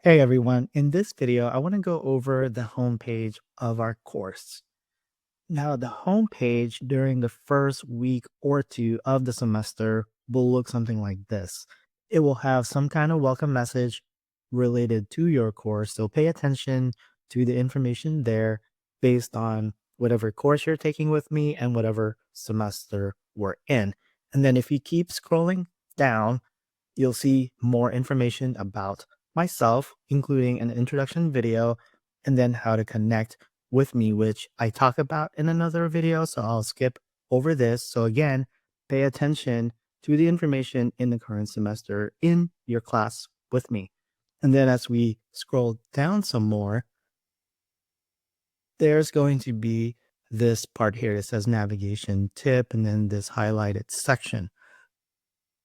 Hey everyone, in this video, I want to go over the homepage of our course. Now, the homepage during the first week or two of the semester will look something like this. It will have some kind of welcome message related to your course, so pay attention to the information there based on whatever course you're taking with me and whatever semester we're in. And then if you keep scrolling down, you'll see more information about myself, including an introduction video, and then how to connect with me, which I talk about in another video. So I'll skip over this. So again, pay attention to the information in the current semester in your class with me. And then as we scroll down some more, there's going to be this part here that says navigation tip, and then this highlighted section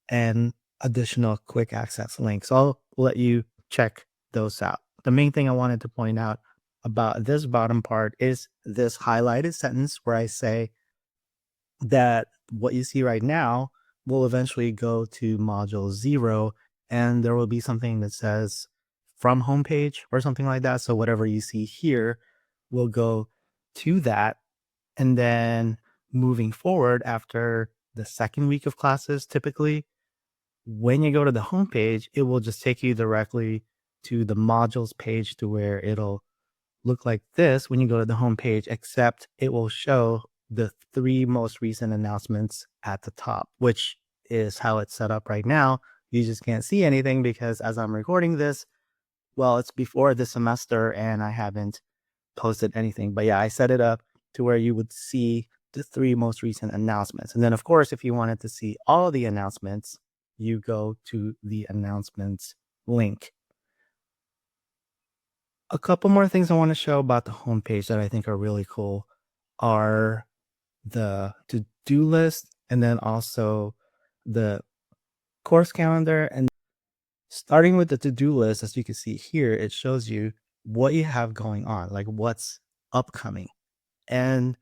and additional quick access links. So I'll let you check those out. The main thing I wanted to point out about this bottom part is this highlighted sentence where I say that what you see right now will eventually go to module 0, and there will be something that says from homepage or something like that. So whatever you see here will go to that. And then moving forward after the second week of classes, typically when you go to the homepage, it will just take you directly to the modules page to where it'll look like this when you go to the homepage, except it will show the 3 most recent announcements at the top, which is how it's set up right now. You just can't see anything because as I'm recording this, well, it's before the semester and I haven't posted anything. But yeah, I set it up to where you would see the 3 most recent announcements. And then, of course, if you wanted to see all of the announcements, you go to the announcements link. A couple more things I want to show about the homepage that I think are really cool are the to-do list and then also the course calendar. And starting with the to-do list, as you can see here, it shows you what you have going on, like what's upcoming. And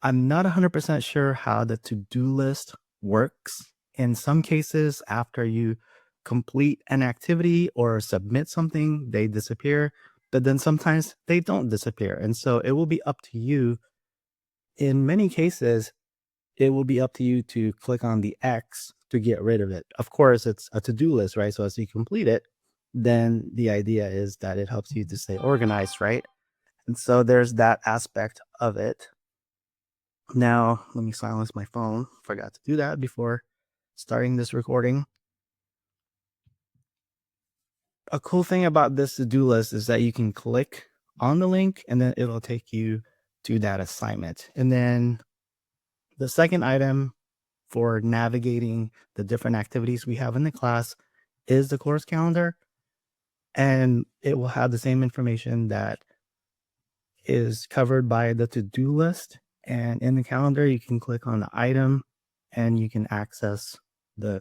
I'm not 100% sure how the to-do list works. In some cases, after you complete an activity or submit something, they disappear, but then sometimes they don't disappear. And so it will be up to you. In many cases, it will be up to you to click on the X to get rid of it. Of course, it's a to-do list, right? So as you complete it, then the idea is that it helps you to stay organized, right? And so there's that aspect of it. Now, let me silence my phone. Forgot to do that before starting this recording. A cool thing about this to-do list is that you can click on the link and then it'll take you to that assignment. And then the second item for navigating the different activities we have in the class is the course calendar. And it will have the same information that is covered by the to-do list. And in the calendar, you can click on the item and you can access the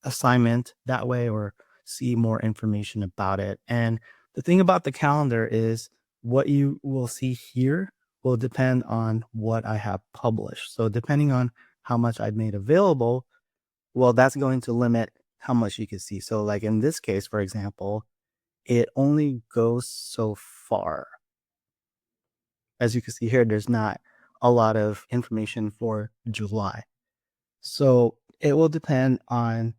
assignment that way or see more information about it. And the thing about the calendar is what you will see here will depend on what I have published. So depending on how much I've made available, well, that's going to limit how much you can see. So like in this case, for example, it only goes so far. As you can see here, there's not a lot of information for July. So it will depend on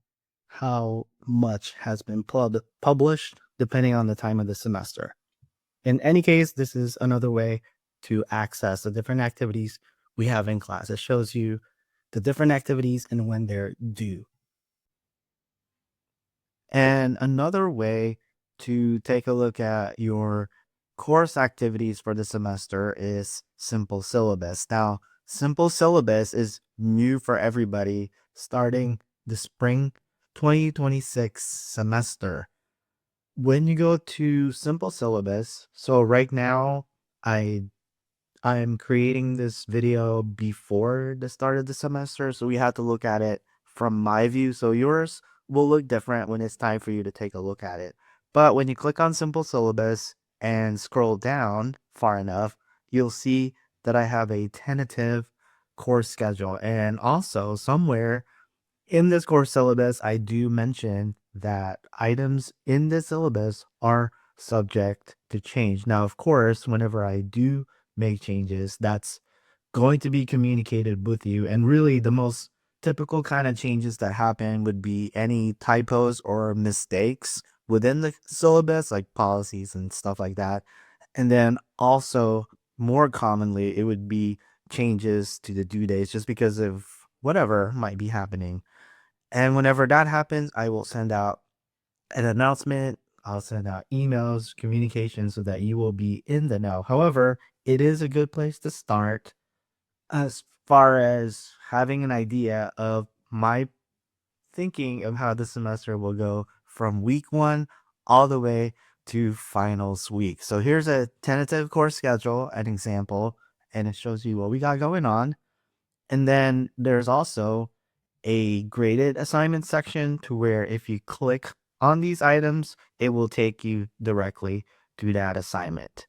how much has been published depending on the time of the semester. In any case, this is another way to access the different activities we have in class. It shows you the different activities and when they're due. And another way to take a look at your course activities for the semester is Simple Syllabus. Now, Simple Syllabus is new for everybody starting the spring 2026 semester. When you go to Simple Syllabus, so right now I'm creating this video before the start of the semester, so we have to look at it from my view. So yours will look different when it's time for you to take a look at it. But when you click on Simple Syllabus and scroll down far enough, you'll see that I have a tentative course schedule. And also somewhere in this course syllabus, I do mention that items in the syllabus are subject to change. Now, of course, whenever I do make changes, that's going to be communicated with you. And really, the most typical kind of changes that happen would be any typos or mistakes within the syllabus, like policies and stuff like that. And then also, more commonly, it would be changes to the due dates just because of whatever might be happening. And whenever that happens, I will send out an announcement. I'll send out emails, communication so that you will be in the know. However, it is a good place to start as far as having an idea of my thinking of how the semester will go from week one all the way to finals week. So here's a tentative course schedule, an example, and it shows you what we got going on. And then there's also a graded assignment section to where if you click on these items, it will take you directly to that assignment.